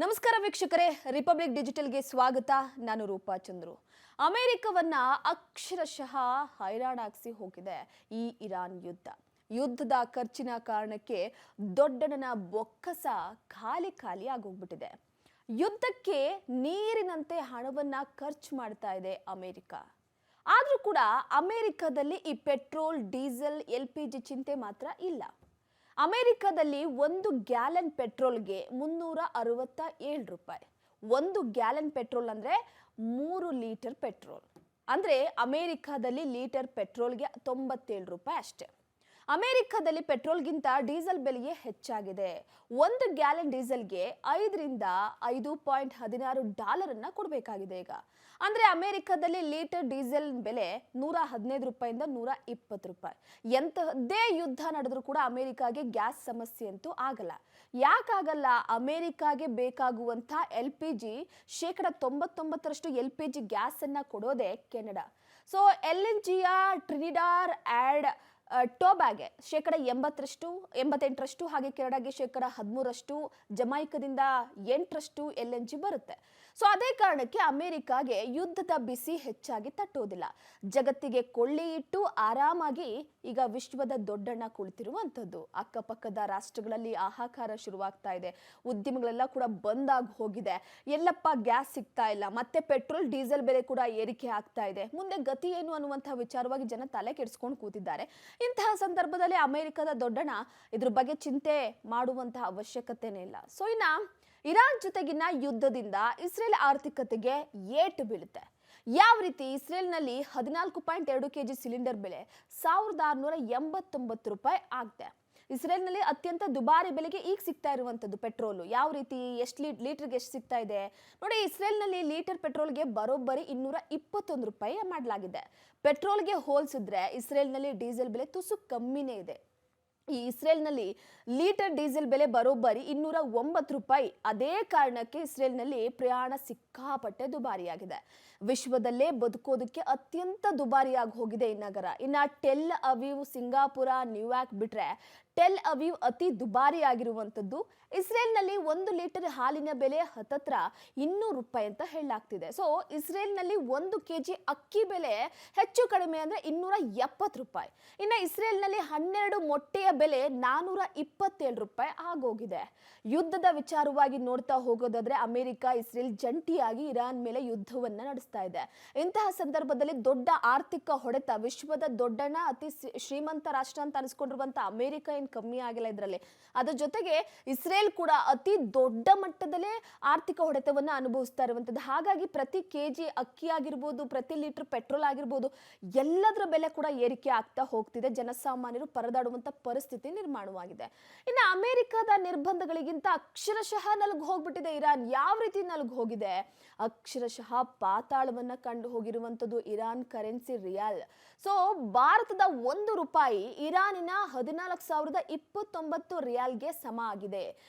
ನಮಸ್ಕಾರ ವೀಕ್ಷಕರೇ, ರಿಪಬ್ಲಿಕ್ ಡಿಜಿಟಲ್ಗೆ ಸ್ವಾಗತ. ನಾನು ರೂಪಾ ಚಂದ್ರು. ಅಮೆರಿಕವನ್ನ ಅಕ್ಷರಶಃ ಹೈರಾಣಾಗಿಸಿ ಹೋಗಿದೆ ಈ ಇರಾನ್ ಯುದ್ಧದ ಖರ್ಚಿನ ಕಾರಣಕ್ಕೆ ದೊಡ್ಡಣ್ಣನ ಬೊಕ್ಕಸ ಖಾಲಿ ಆಗೋಗ್ಬಿಟ್ಟಿದೆ. ಯುದ್ಧಕ್ಕೆ ನೀರಿನಂತೆ ಹಣವನ್ನ ಖರ್ಚು ಮಾಡ್ತಾ ಇದೆ ಅಮೆರಿಕ. ಆದ್ರೂ ಕೂಡ ಅಮೆರಿಕದಲ್ಲಿ ಈ ಪೆಟ್ರೋಲ್, ಡೀಸೆಲ್, LPG ಚಿಂತೆ ಮಾತ್ರ ಇಲ್ಲ. ಅಮೆರಿಕದಲ್ಲಿ 1 ಗ್ಯಾಲನ್ ಪೆಟ್ರೋಲ್ಗೆ 367 ರೂಪಾಯಿ. 1 ಗ್ಯಾಲನ್ ಪೆಟ್ರೋಲ್ ಅಂದ್ರೆ 3 ಲೀಟರ್ ಪೆಟ್ರೋಲ್. ಅಂದ್ರೆ ಅಮೆರಿಕದಲ್ಲಿ ಲೀಟರ್ ಪೆಟ್ರೋಲ್ಗೆ 97 ರೂಪಾಯಿ ಅಷ್ಟೇ. ಅಮೆರಿಕದಲ್ಲಿ ಪೆಟ್ರೋಲ್ಗಿಂತ ಡೀಸೆಲ್ ಬೆಲೆಯೇ ಹೆಚ್ಚಾಗಿದೆ. 1 ಗ್ಯಾಲನ್ ಡೀಸೆಲ್ಗೆ 5 ರಿಂದ 5.16 ಡಾಲರ್ ಅನ್ನ ಕೊಡಬೇಕಾಗಿದೆ ಈಗ. ಅಂದ್ರೆ ಅಮೆರಿಕದಲ್ಲಿ ಲೀಟರ್ ಡೀಸೆಲ್ ಬೆಲೆ 115 ರೂಪಾಯಿಂದ 120 ರೂಪಾಯಿ. ಎಂತಹದ್ದೇ ಯುದ್ಧ ನಡೆದ್ರೂ ಕೂಡ ಅಮೆರಿಕಾಗೆ ಗ್ಯಾಸ್ ಸಮಸ್ಯೆ ಅಂತೂ ಆಗಲ್ಲ. ಯಾಕಾಗಲ್ಲ? ಅಮೆರಿಕಾಗೆ ಬೇಕಾಗುವಂತ LPG 99% LPG ಗ್ಯಾಸ್ ಅನ್ನ ಕೊಡೋದೇ ಕೆನಡಾ. ಸೊ LNGಯ ಟ್ರಿನಿಡಾಡ್ ಆ್ಯಂಡ್ ಟೊಬ್ಯಾಗೊ 88%, ಹಾಗೆ ಕೆನಡಾಗೆ 13%, ಜಮೈಕದಿಂದ 8% LNG ಬರುತ್ತೆ. ಸೊ ಅದೇ ಕಾರಣಕ್ಕೆ ಅಮೆರಿಕಾಗೆ ಯುದ್ಧದ ಬಿಸಿ ಹೆಚ್ಚಾಗಿ ತಟ್ಟೋದಿಲ್ಲ. ಜಗತ್ತಿಗೆ ಕೊಳ್ಳಿ ಇಟ್ಟು ಆರಾಮಾಗಿ ಈಗ ವಿಶ್ವದ ದೊಡ್ಡಣ್ಣ ಕುಳಿತಿರುವಂಥದ್ದು. ಅಕ್ಕಪಕ್ಕದ ರಾಷ್ಟ್ರಗಳಲ್ಲಿ ಹಾಹಾಕಾರ ಶುರುವಾಗ್ತಾ ಇದೆ. ಉದ್ಯಮಗಳೆಲ್ಲ ಕೂಡ ಬಂದಾಗಿ ಹೋಗಿದೆ. ಎಲ್ಲಪ್ಪ ಗ್ಯಾಸ್ ಸಿಗ್ತಾ ಇಲ್ಲ, ಮತ್ತೆ ಪೆಟ್ರೋಲ್ ಡೀಸೆಲ್ ಬೆಲೆ ಕೂಡ ಏರಿಕೆ ಆಗ್ತಾ ಇದೆ. ಮುಂದೆ ಗತಿ ಏನು ಅನ್ನುವಂತಹ ವಿಚಾರವಾಗಿ ಜನ ತಲೆ ಕೆಡಿಸ್ಕೊಂಡು ಕೂತಿದ್ದಾರೆ. ಇಂತಹ ಸಂದರ್ಭದಲ್ಲಿ ಅಮೆರಿಕದ ದೊಡ್ಡಣ್ಣ ಇದ್ರ ಬಗ್ಗೆ ಚಿಂತೆ ಮಾಡುವಂತಹ ಅವಶ್ಯಕತೆನೇ ಇಲ್ಲ. ಸೊ ಇನ್ನ ಇರಾನ್ ಜೊತೆಗಿನ ಯುದ್ಧದಿಂದ ಇಸ್ರೇಲ್ ಆರ್ಥಿಕತೆಗೆ ಏಟು ಬೀಳುತ್ತೆ. ಯಾವ ರೀತಿ? ಇಸ್ರೇಲ್ನಲ್ಲಿ 14.2 kg ಸಿಲಿಂಡರ್ ಬೆಲೆ 1689 ರೂಪಾಯಿ ಆಗಿದೆ. ಇಸ್ರೇಲ್ನಲ್ಲಿ ಅತ್ಯಂತ ದುಬಾರಿ ಬೆಲೆಗೆ ಈಗ ಸಿಗ್ತಾ ಇರುವಂತದ್ದು ಪೆಟ್ರೋಲು. ಯಾವ ರೀತಿ? ಎಷ್ಟು ಲೀಟರ್ಗೆ ಎಷ್ಟು ಸಿಗ್ತಾ ಇದೆ ನೋಡಿ. ಇಸ್ರೇಲ್ನಲ್ಲಿ ಲೀಟರ್ ಪೆಟ್ರೋಲ್ಗೆ ಬರೋಬ್ಬರಿ 221 ರೂಪಾಯಿ ಮಾಡಲಾಗಿದೆ. ಪೆಟ್ರೋಲ್ಗೆ ಹೋಲಿಸಿದ್ರೆ ಇಸ್ರೇಲ್ನಲ್ಲಿ ಡೀಸೆಲ್ ಬೆಲೆ ತುಸು ಕಮ್ಮಿನೇ ಇದೆ. ಈ ಇಸ್ರೇಲ್ನಲ್ಲಿ ಲೀಟರ್ ಡೀಸೆಲ್ ಬೆಲೆ ಬರೋಬ್ಬರಿ 209 ರೂಪಾಯಿ. ಅದೇ ಕಾರಣಕ್ಕೆ ಇಸ್ರೇಲ್ನಲ್ಲಿ ಪ್ರಯಾಣ ಸಿಕ್ಕಾಪಟ್ಟೆ ದುಬಾರಿಯಾಗಿದೆ. ವಿಶ್ವದಲ್ಲೇ ಬದುಕೋದಕ್ಕೆ ಅತ್ಯಂತ ದುಬಾರಿಯಾಗಿ ಹೋಗಿದೆ ಈ ನಗರ. ಇನ್ನ ಟೆಲ್ ಅವೀವ್, ಸಿಂಗಾಪುರ, ನ್ಯೂಯಾರ್ಕ್ ಬಿಟ್ರೆ ಟೆಲ್ ಅವೀವ್ ಅತಿ ದುಬಾರಿ ಆಗಿರುವಂಥದ್ದು. ಇಸ್ರೇಲ್ನಲ್ಲಿ 1 ಲೀಟರ್ ಹಾಲಿನ ಬೆಲೆ ಹತ್ತತ್ರ 200 ರೂಪಾಯಿ ಅಂತ ಹೇಳಲಾಗ್ತಿದೆ. ಸೊ ಇಸ್ರೇಲ್ನಲ್ಲಿ 1 kg ಅಕ್ಕಿ ಬೆಲೆ ಹೆಚ್ಚು ಕಡಿಮೆ ಅಂದ್ರೆ 270 ರೂಪಾಯಿ. ಇನ್ನು ಇಸ್ರೇಲ್ನಲ್ಲಿ 12 ಮೊಟ್ಟೆಯ ಬೆಲೆ 427 ರೂಪಾಯಿ ಆಗೋಗಿದೆ. ಯುದ್ಧದ ವಿಚಾರವಾಗಿ ನೋಡ್ತಾ ಹೋಗೋದಾದ್ರೆ ಅಮೆರಿಕ, ಇಸ್ರೇಲ್ ಜಂಟಿಯಾಗಿ ಇರಾನ್ ಮೇಲೆ ಯುದ್ಧವನ್ನ ನಡೆಸ್ತಾ ಇದೆ. ಇಂತಹ ಸಂದರ್ಭದಲ್ಲಿ ದೊಡ್ಡ ಆರ್ಥಿಕ ಹೊಡೆತ, ವಿಶ್ವದ ದೊಡ್ಡಣ್ಣ, ಅತಿ ಶ್ರೀಮಂತ ರಾಷ್ಟ್ರ ಅಂತ ಅನಿಸ್ಕೊಂಡಿರುವಂತ ಅಮೆರಿಕ ಏನ್ ಕಮ್ಮಿ ಆಗಿಲ್ಲ ಇದರಲ್ಲಿ. ಅದ್ರ ಜೊತೆಗೆ ಇಸ್ರೇಲ್ ಕೂಡ ಅತಿ ದೊಡ್ಡ ಮಟ್ಟದಲ್ಲೇ ಆರ್ಥಿಕ ಹೊಡೆತವನ್ನ ಅನುಭವಿಸ್ತಾ ಇರುವಂತದ್ದು. ಹಾಗಾಗಿ ಪ್ರತಿ ಕೆಜಿ ಅಕ್ಕಿ ಆಗಿರ್ಬೋದು, ಪ್ರತಿ ಲೀಟರ್ ಪೆಟ್ರೋಲ್ ಆಗಿರ್ಬೋದು, ಎಲ್ಲದರ ಬೆಲೆ ಕೂಡ ಏರಿಕೆ ಆಗ್ತಾ ಹೋಗ್ತಿದೆ. ಜನಸಾಮಾನ್ಯರು ಪರದಾಡುವಂತ ಪರಿಸ್ಥಿತಿ ನಿರ್ಮಾಣವಾಗಿದೆ. ಇನ್ನು ಅಮೆರಿಕದ ನಿರ್ಬಂಧಗಳಿಗಿಂತ ಅಕ್ಷರಶಃ ನಲುಗು ಹೋಗ್ಬಿಟ್ಟಿದೆ ಇರಾನ್. ಯಾವ ರೀತಿ ನಲುಗು ಹೋಗಿದೆ? ಅಕ್ಷರಶಃ ಪಾತಾಳವನ್ನ ಕಂಡು ಹೋಗಿರುವಂತದ್ದು ಇರಾನ್ ಕರೆನ್ಸಿ ರಿಯಾಲ್. ಸೊ ಭಾರತದ 1 ರೂಪಾಯಿ ಇರಾನಿನ 14,029 ರಿಯಾಲ್ಗೆ ಸಮ ಆಗಿದೆ.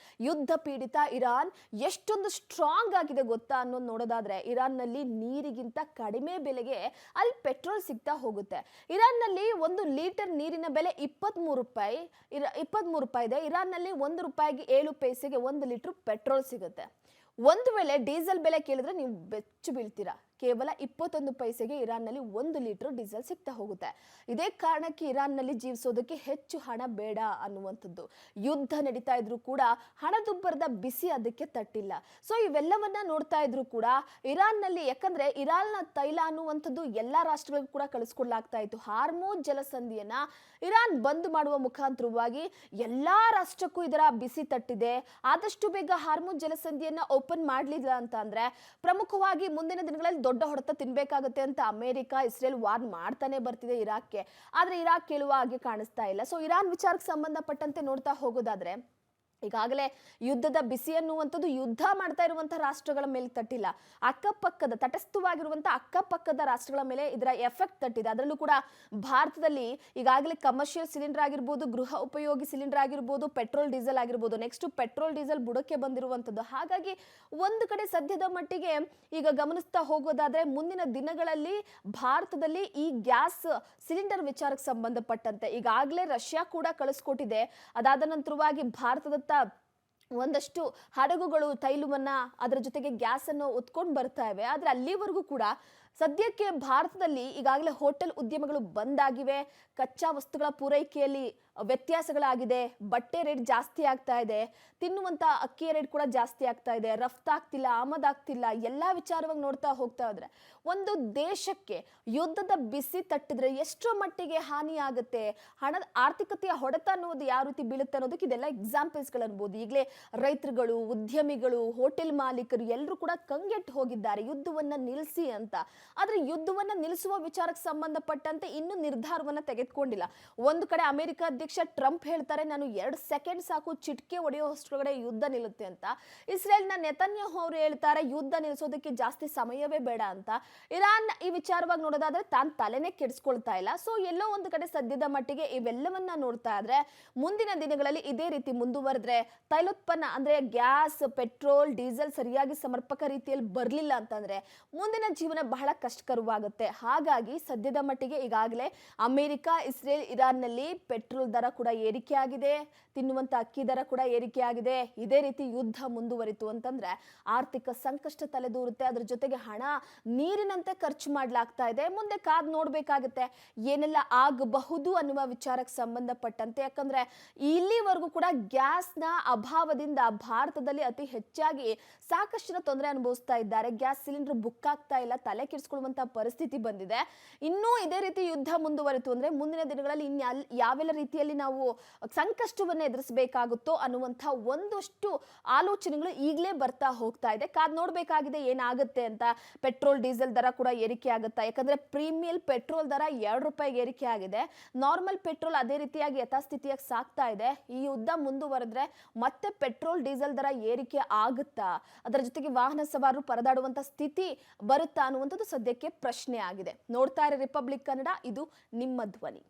ಯುದ್ಧ ಪೀಡಿತ ಇರಾನ್ ಎಷ್ಟೊಂದು ಸ್ಟ್ರಾಂಗ್ ಆಗಿದೆ ಗೊತ್ತಾ ಅನ್ನೋದು ನೋಡೋದಾದ್ರೆ, ಇರಾನ್ನಲ್ಲಿ ನೀರಿಗಿಂತ ಕಡಿಮೆ ಬೆಲೆಗೆ ಅಲ್ಲಿ ಪೆಟ್ರೋಲ್ ಸಿಗ್ತಾ ಹೋಗುತ್ತೆ. ಇರಾನ್ನಲ್ಲಿ 1 ಲೀಟರ್ ನೀರಿನ ಬೆಲೆ 23 ರೂಪಾಯಿ ಇದೆ. ಇರಾನ್ನಲ್ಲಿ 1 ರೂಪಾಯಿಗೆ 7 ಪೈಸೆಗೆ 1 ಲೀಟರ್ ಪೆಟ್ರೋಲ್ ಸಿಗುತ್ತೆ. ಒಂದು ವೇಳೆ ಡೀಸೆಲ್ ಬೆಲೆ ಕೇಳಿದ್ರೆ ನೀವು ಬೆಚ್ಚು ಬೀಳ್ತೀರಾ. ಕೇವಲ 21 ಪೈಸೆಗೆ ಇರಾನ್ನಲ್ಲಿ 1 ಲೀಟರ್ ಡೀಸೆಲ್ ಸಿಗ್ತಾ ಹೋಗುತ್ತೆ. ಇದೇ ಕಾರಣಕ್ಕೆ ಇರಾನ್ನಲ್ಲಿ ಜೀವಿಸೋದಕ್ಕೆ ಹೆಚ್ಚು ಹಣ ಬೇಡ ಅನ್ನುವಂಥದ್ದು. ಯುದ್ಧ ನಡೀತಾ ಇದ್ರು ಕೂಡ ಹಣದುಬ್ಬರದ ಬಿಸಿ ಅದಕ್ಕೆ ತಟ್ಟಿಲ್ಲ. ಸೊ ಇವೆಲ್ಲವನ್ನ ನೋಡ್ತಾ ಇದ್ರು ಕೂಡ ಇರಾನ್ನಲ್ಲಿ, ಯಾಕಂದ್ರೆ ಇರಾನ್ನ ತೈಲ ಅನ್ನುವಂಥದ್ದು ಎಲ್ಲಾ ರಾಷ್ಟ್ರಗಳಿಗೂ ಕೂಡ ಕಳಿಸ್ಕೊಡ್ಲಾಗ್ತಾ ಇತ್ತು. ಹಾರ್ಮೋನ್ ಜಲಸಂಧಿಯನ್ನ ಇರಾನ್ ಬಂದ್ ಮಾಡುವ ಮುಖಾಂತರವಾಗಿ ಎಲ್ಲಾ ರಾಷ್ಟ್ರಕ್ಕೂ ಇದರ ಬಿಸಿ ತಟ್ಟಿದೆ. ಆದಷ್ಟು ಬೇಗ ಹಾರ್ಮೋನ್ ಜಲಸಂಧಿಯನ್ನ ಓಪನ್ ಮಾಡ್ಲಿಲ್ಲ ಅಂತ ಅಂದ್ರೆ ಪ್ರಮುಖವಾಗಿ ಮುಂದಿನ ದಿನಗಳಲ್ಲಿ ದೊಡ್ಡ ಹೊಡೆತ ತಿನ್ಬೇಕಾಗುತ್ತೆ ಅಂತ ಅಮೆರಿಕ, ಇಸ್ರೇಲ್ ವಾರ್ ಮಾಡ್ತಾನೆ ಬರ್ತಿದೆ ಇರಾಕ್ಗೆ. ಆದ್ರೆ ಇರಾಕ್ ಕೇಳುವ ಹಾಗೆ ಕಾಣಿಸ್ತಾ ಇಲ್ಲ. ಸೊ ಇರಾನ್ ವಿಚಾರಕ್ಕೆ ಸಂಬಂಧಪಟ್ಟಂತೆ ನೋಡ್ತಾ ಹೋಗೋದಾದ್ರೆ, ಈಗಾಗಲೇ ಯುದ್ಧದ ಬಿಸಿ ಅನ್ನುವಂಥದ್ದು ಯುದ್ಧ ಮಾಡ್ತಾ ಇರುವಂತಹ ರಾಷ್ಟ್ರಗಳ ಮೇಲೆ ತಟ್ಟಿಲ್ಲ, ಅಕ್ಕಪಕ್ಕದ ತಟಸ್ಥವಾಗಿರುವಂತಹ ಅಕ್ಕಪಕ್ಕದ ರಾಷ್ಟ್ರಗಳ ಮೇಲೆ ಇದರ ಎಫೆಕ್ಟ್ ತಟ್ಟಿದೆ. ಅದರಲ್ಲೂ ಕೂಡ ಭಾರತದಲ್ಲಿ ಈಗಾಗಲೇ ಕಮರ್ಷಿಯಲ್ ಸಿಲಿಂಡರ್ ಆಗಿರ್ಬೋದು, ಗೃಹ ಉಪಯೋಗಿ ಸಿಲಿಂಡರ್ ಆಗಿರ್ಬೋದು, ಪೆಟ್ರೋಲ್ ಡೀಸೆಲ್ ಆಗಿರ್ಬೋದು, ನೆಕ್ಸ್ಟ್ ಪೆಟ್ರೋಲ್ ಡೀಸೆಲ್ ಬುಡಕ್ಕೆ ಬಂದಿರುವಂಥದ್ದು. ಹಾಗಾಗಿ ಒಂದು ಕಡೆ ಸದ್ಯದ ಮಟ್ಟಿಗೆ ಈಗ ಗಮನಿಸ್ತಾ ಹೋಗೋದಾದ್ರೆ ಮುಂದಿನ ದಿನಗಳಲ್ಲಿ ಭಾರತದಲ್ಲಿ ಈ ಗ್ಯಾಸ್ ಸಿಲಿಂಡರ್ ವಿಚಾರಕ್ಕೆ ಸಂಬಂಧಪಟ್ಟಂತೆ ಈಗಾಗಲೇ ರಷ್ಯಾ ಕೂಡ ಕಳಿಸ್ಕೊಟ್ಟಿದೆ. ಅದಾದ ನಂತರವಾಗಿ ಭಾರತದತ್ತ ಒಂದಷ್ಟು ಹಡಗುಗಳು ತೈಲವನ್ನ ಅದರ ಜೊತೆಗೆ ಗ್ಯಾಸ್ ಅನ್ನು ಹೊತ್ಕೊಂಡು ಬರ್ತಾ ಇವೆ. ಆದ್ರೆ ಅಲ್ಲಿವರೆಗೂ ಕೂಡ ಸದ್ಯಕ್ಕೆ ಭಾರತದಲ್ಲಿ ಈಗಾಗಲೇ ಹೋಟೆಲ್ ಉದ್ಯಮಗಳು ಬಂದ್ ಆಗಿವೆ. ಕಚ್ಚಾ ವಸ್ತುಗಳ ಪೂರೈಕೆಯಲ್ಲಿ ವ್ಯತ್ಯಾಸಗಳಾಗಿದೆ. ಬಟ್ಟೆ ರೇಟ್ ಜಾಸ್ತಿ ಆಗ್ತಾ ಇದೆ. ತಿನ್ನುವಂತ ಅಕ್ಕಿಯ ರೇಟ್ ಕೂಡ ಜಾಸ್ತಿ ಆಗ್ತಾ ಇದೆ. ರಫ್ತಾಗ್ತಿಲ್ಲ, ಆಮದಾಗ್ತಿಲ್ಲ. ಎಲ್ಲಾ ವಿಚಾರವಾಗಿ ನೋಡ್ತಾ ಹೋಗ್ತಾ ಹೋದ್ರೆ ಒಂದು ದೇಶಕ್ಕೆ ಯುದ್ಧದ ಬಿಸಿ ತಟ್ಟಿದ್ರೆ ಎಷ್ಟರ ಮಟ್ಟಿಗೆ ಹಾನಿ ಆಗುತ್ತೆ, ಹಣದ ಆರ್ಥಿಕತೆಯ ಹೊಡೆತ ಅನ್ನೋದು ಯಾವ ರೀತಿ ಬೀಳುತ್ತೆ ಅನ್ನೋದಕ್ಕೆ ಇದೆಲ್ಲ ಎಕ್ಸಾಂಪಲ್ಸ್ಗಳು ಅನ್ಬೋದು. ಈಗಲೇ ರೈತರುಗಳು, ಉದ್ಯಮಿಗಳು, ಹೋಟೆಲ್ ಮಾಲೀಕರು ಎಲ್ಲರೂ ಕೂಡ ಕಂಗೆಟ್ಟು ಹೋಗಿದ್ದಾರೆ ಯುದ್ಧವನ್ನ ನಿಲ್ಲಿಸಿ ಅಂತ. ಆದ್ರೆ ಯುದ್ಧವನ್ನ ನಿಲ್ಲಿಸುವ ವಿಚಾರಕ್ಕೆ ಸಂಬಂಧಪಟ್ಟಂತೆ ಇನ್ನೂ ನಿರ್ಧಾರವನ್ನ ತೆಗೆದುಕೊಂಡಿಲ್ಲ. ಒಂದು ಕಡೆ ಅಮೆರಿಕ ಅಧ್ಯಕ್ಷ ಟ್ರಂಪ್ ಹೇಳ್ತಾರೆ, ನಾನು 2 ಸೆಕೆಂಡ್ ಸಾಕು, ಚಿಟಿಕೆ ಹೊಡೆಯುವಷ್ಟರೊಳಗಡೆ ಯುದ್ಧ ನಿಲ್ಲುತ್ತೆ ಅಂತ. ಇಸ್ರೇಲ್ನ ನೆತನ್ಯಾಹು ಅವರು ಹೇಳ್ತಾರೆ, ಯುದ್ಧ ನಿಲ್ಲಿಸೋದಕ್ಕೆ ಜಾಸ್ತಿ ಸಮಯವೇ ಬೇಡ ಅಂತ. ಇರಾನ್ ಈ ವಿಚಾರವಾಗಿ ನೋಡೋದಾದ್ರೆ ತಾನು ತಲೆನೇ ಕೆಡಿಸ್ಕೊಳ್ತಾ ಇಲ್ಲ. ಸೊ ಎಲ್ಲೋ ಒಂದು ಕಡೆ ಸದ್ಯದ ಮಟ್ಟಿಗೆ ಇವೆಲ್ಲವನ್ನ ನೋಡ್ತಾ ಇದ್ರೆ ಮುಂದಿನ ದಿನಗಳಲ್ಲಿ ಇದೇ ರೀತಿ ಮುಂದುವರೆದ್ರೆ ತೈಲೋತ್ಪನ್ನ ಅಂದ್ರೆ ಗ್ಯಾಸ್, ಪೆಟ್ರೋಲ್, ಡೀಸೆಲ್ ಸರಿಯಾಗಿ ಸಮರ್ಪಕ ರೀತಿಯಲ್ಲಿ ಬರಲಿಲ್ಲ ಅಂತಂದ್ರೆ ಮುಂದಿನ ಜೀವನ ಬಹಳ ಕಷ್ಟಕರವಾಗುತ್ತೆ. ಹಾಗಾಗಿ ಸದ್ಯದ ಮಟ್ಟಿಗೆ ಈಗಾಗಲೇ ಅಮೆರಿಕ, ಇಸ್ರೇಲ್, ಇರಾನ್ನಲ್ಲಿ ಪೆಟ್ರೋಲ್ ದರ ಕೂಡ ಏರಿಕೆ ಆಗಿದೆ. ತಿನ್ನುವಂತ ಅಕ್ಕಿ ದರ ಕೂಡ ಏರಿಕೆ ಆಗಿದೆ. ಇದೇ ರೀತಿ ಯುದ್ಧ ಮುಂದುವರಿತು ಅಂತಂದ್ರೆ ಆರ್ಥಿಕ ಸಂಕಷ್ಟ ತಲೆದೂರುತ್ತೆ. ಅದ್ರ ಜೊತೆಗೆ ಹಣ ನೀರಿನಂತೆ ಖರ್ಚು ಮಾಡ್ಲಾಗ್ತಾ ಇದೆ. ಮುಂದೆ ಕಾದ್ ನೋಡ್ಬೇಕಾಗುತ್ತೆ ಏನೆಲ್ಲ ಆಗಬಹುದು ಅನ್ನುವ ವಿಚಾರಕ್ಕೆ ಸಂಬಂಧಪಟ್ಟಂತೆ. ಯಾಕಂದ್ರೆ ಇಲ್ಲಿವರೆಗೂ ಕೂಡ ಗ್ಯಾಸ್ನ ಅಭಾವದಿಂದ ಭಾರತದಲ್ಲಿ ಅತಿ ಹೆಚ್ಚಾಗಿ ಸಾಕಷ್ಟು ಜನ ತೊಂದರೆ ಅನುಭವಿಸ್ತಾ ಇದ್ದಾರೆ. ಗ್ಯಾಸ್ ಸಿಲಿಂಡರ್ ಬುಕ್ ಆಗ್ತಾ ಇಲ್ಲ, ತಲೆ ಕೆಡಿಸ್ಕೊಳ್ಳುವಂತ ಪರಿಸ್ಥಿತಿ ಬಂದಿದೆ. ಇನ್ನೂ ಇದೇ ರೀತಿ ಯುದ್ಧ ಮುಂದುವರಿತು ಅಂದ್ರೆ ಮುಂದಿನ ದಿನಗಳಲ್ಲಿ ಯಾವೆಲ್ಲ ರೀತಿಯಲ್ಲಿ ನಾವು ಸಂಕಷ್ಟವನ್ನ ಎದುರಿಸಬೇಕಾಗುತ್ತೋ ಅನ್ನುವಂಥ ಒಂದಷ್ಟು ಆಲೋಚನೆಗಳು ಈಗಲೇ ಬರ್ತಾ ಹೋಗ್ತಾ ಇದೆ. ಕಾದ್ ನೋಡ್ಬೇಕಾಗಿದೆ ಏನಾಗುತ್ತೆ ಅಂತ. ಪೆಟ್ರೋಲ್, ಡೀಸೆಲ್ ದರ ಕೂಡ ಏರಿಕೆ ಆಗುತ್ತಾ? ಯಾಕಂದ್ರೆ ಪ್ರೀಮಿಯಂ ಪೆಟ್ರೋಲ್ ದರ 2 ರೂಪಾಯಿಗೆ ಏರಿಕೆ ಆಗಿದೆ. ನಾರ್ಮಲ್ ಪೆಟ್ರೋಲ್ ಅದೇ ರೀತಿಯಾಗಿ ಯಥಾಸ್ಥಿತಿಯಾಗಿ ಸಾಗ್ತಾ ಇದೆ. ಈ ಯುದ್ಧ ಮುಂದುವರೆದ್ರೆ ಮತ್ತೆ ಪೆಟ್ರೋಲ್, ಡೀಸೆಲ್ ದರ ಏರಿಕೆ ಆಗುತ್ತಾ? ಅದರ ಜೊತೆಗೆ ವಾಹನ ಸವಾರರು ಪರದಾಡುವಂತ ಸ್ಥಿತಿ ಬರುತ್ತಾ ಅನ್ನುವಂಥದ್ದು ಸದ್ಯಕ್ಕೆ ಪ್ರಶ್ನೆ ಆಗಿದೆ. ನೋಡ್ತಾ ಇರೋ ರಿಪಬ್ಲಿಕ್ ಕನ್ನಡ, ಇದು ನಿಮ್ಮ ಧ್ವನಿ.